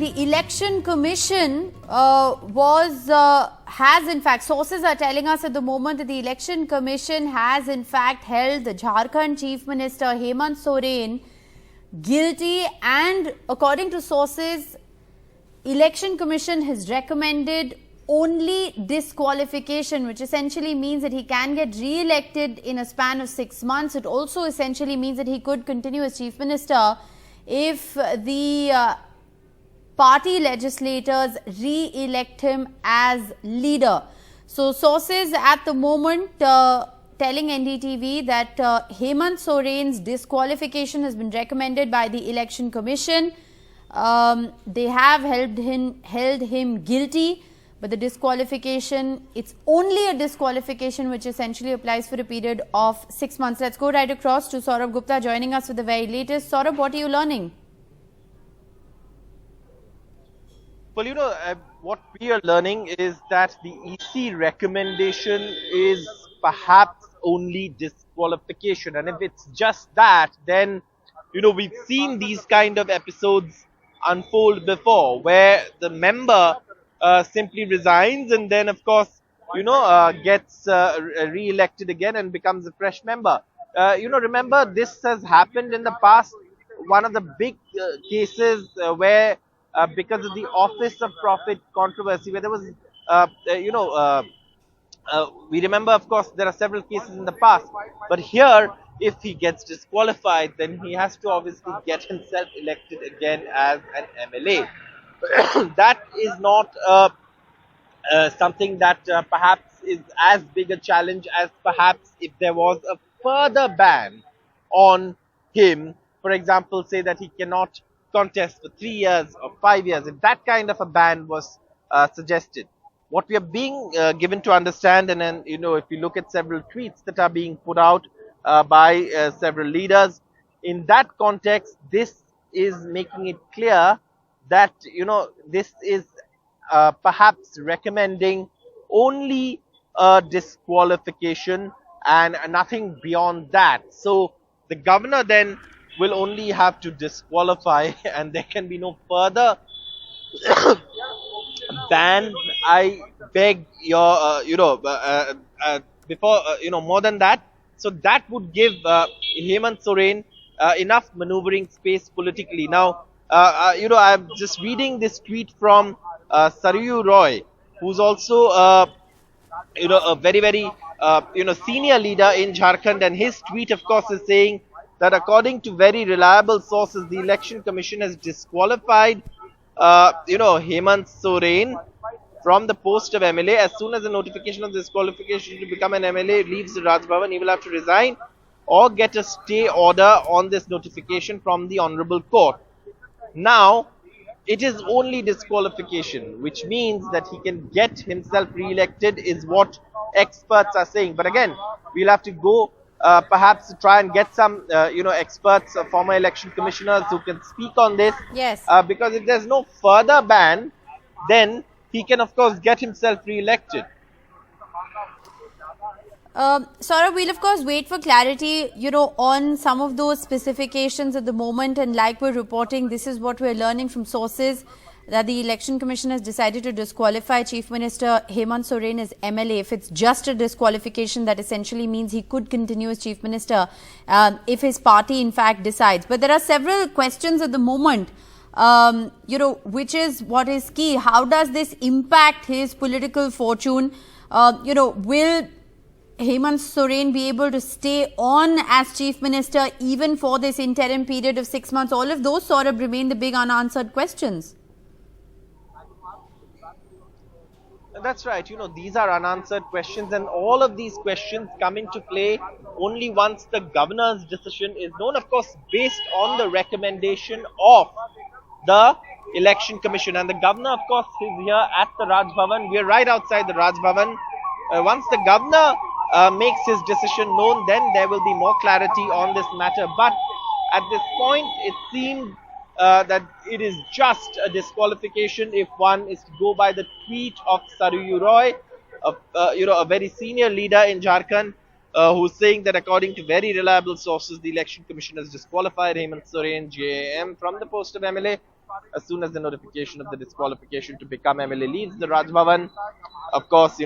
the Election Commission has in fact, sources are telling us at the moment that the Election Commission has in fact held the Jharkhand Chief Minister Hemant Soren guilty, and according to sources, Election Commission has recommended only disqualification, which essentially means that he can get re-elected in a span of 6 months. It also essentially means that he could continue as Chief Minister if the party legislators re-elect him as leader. So sources at the moment telling NDTV that Hemant Soren's disqualification has been recommended by the Election Commission. They have held him guilty, but the disqualification, it's only a disqualification which essentially applies for a period of 6 months. Let's go right across to Saurabh Gupta joining us with the very latest. Saurabh, what are you learning? Well, what we are learning is that the EC recommendation is perhaps only disqualification. And if it's just that, then, we've seen these kind of episodes unfold before, where the member simply resigns and then, of course, gets re-elected again and becomes a fresh member. Remember, this has happened in the past. One of the big cases where because of the office of profit controversy, where there was, we remember, of course, there are several cases in the past. But here, if he gets disqualified, then he has to obviously get himself elected again as an MLA. That is not something that perhaps is as big a challenge as perhaps if there was a further ban on him. For example, say that he cannot contest for 3 years or 5 years. If that kind of a ban was suggested. What we are being given to understand, and then, if you look at several tweets that are being put out by several leaders, in that context, this is making it clear that, this is perhaps recommending only a disqualification and nothing beyond that. So the governor then will only have to disqualify and there can be no further ban. I beg your, before, more than that. So that would give Hemant Soren enough maneuvering space politically. Now, I'm just reading this tweet from Sarayu Roy, who's also, a very, very, senior leader in Jharkhand. And his tweet, of course, is saying that according to very reliable sources, the Election Commission has disqualified, Hemant Soren from the post of MLA. As soon as the notification of disqualification to become an MLA leaves the Raj Bhavan, he will have to resign or get a stay order on this notification from the Honorable Court. Now, it is only disqualification, which means that he can get himself re-elected, is what experts are saying. But again, we'll have to go perhaps to try and get some, experts, former election commissioners who can speak on this. Yes. Because if there's no further ban, then he can, of course, get himself re-elected. Saurabh, we'll of course wait for clarity, on some of those specifications at the moment. And like we're reporting, this is what we're learning from sources, that the Election Commission has decided to disqualify Chief Minister Hemant Soren as MLA. If it's just a disqualification, that essentially means he could continue as Chief Minister if his party in fact decides. But there are several questions at the moment, which is what is key. How does this impact his political fortune? Will Hemant Soren be able to stay on as Chief Minister even for this interim period of 6 months? All of those sort of remain the big unanswered questions. That's right. These are unanswered questions, and all of these questions come into play only once the governor's decision is known, of course, based on the recommendation of the Election Commission. And the governor, of course, is here at the Raj Bhavan. We are right outside the Raj Bhavan. Once the governor makes his decision known, then there will be more clarity on this matter. But at this point, it seems that it is just a disqualification if one is to go by the tweet of Sarayu Roy, a very senior leader in Jharkhand, who's saying that according to very reliable sources, the Election Commission has disqualified Hemant Soren, JAM, from the post of MLA. as soon as the notification of the disqualification to become MLA leaves the Raj Bhavan, of course,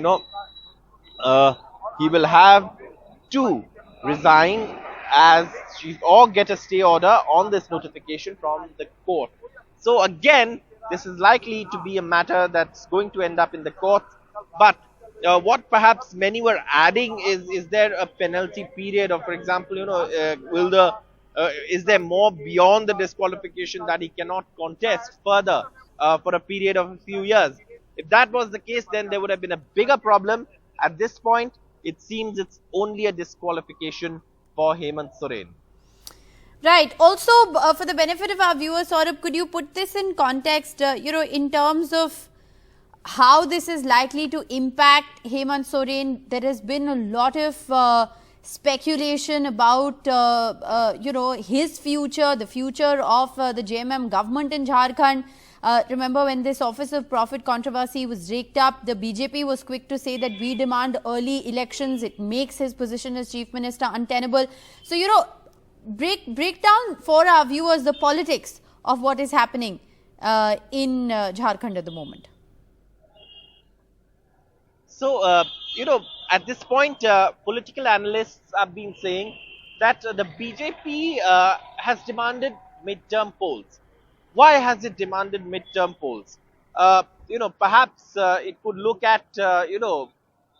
uh, he will have to resign as chief or get a stay order on this notification from the court. So again, this is likely to be a matter that's going to end up in the courts. But what perhaps many were adding is there a penalty period, or for example, will the is there more beyond the disqualification that he cannot contest further for a period of a few years? If that was the case, then there would have been a bigger problem. At this point, it seems it's only a disqualification for Hemant Soren. Right. Also, for the benefit of our viewers, Saurabh, could you put this in context, in terms of how this is likely to impact Hemant Soren? There has been a lot of speculation about, his future, the future of the JMM government in Jharkhand. Remember when this Office of Profit controversy was raked up, the BJP was quick to say that we demand early elections. It makes his position as Chief Minister untenable. So, break down for our viewers the politics of what is happening in Jharkhand at the moment. So, at this point, political analysts have been saying that the BJP has demanded mid-term polls. Why has it demanded mid-term polls? Perhaps it could look at,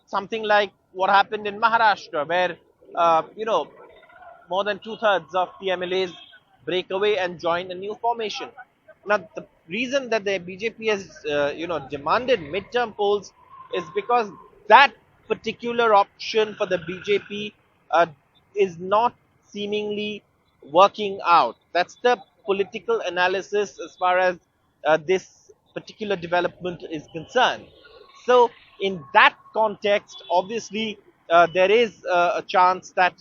something like what happened in Maharashtra, where, more than 2/3 of the MLAs break away and join a new formation. Now, the reason that the BJP has, demanded mid-term polls is because that particular option for the BJP is not seemingly working out. That's the political analysis as far as this particular development is concerned. So, in that context, obviously, there is a chance that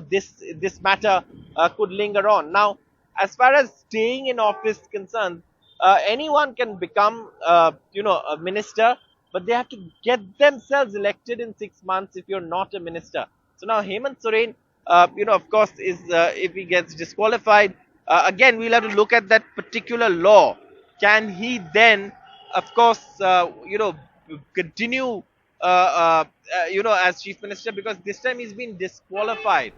this matter could linger on. Now, as far as staying in office is concerned, anyone can become a minister, but they have to get themselves elected in 6 months if you're not a minister. So now Hemant Soren, of course, is if he gets disqualified, again we'll have to look at that particular law. Can he then, of course, continue, as chief minister, because this time he's been disqualified.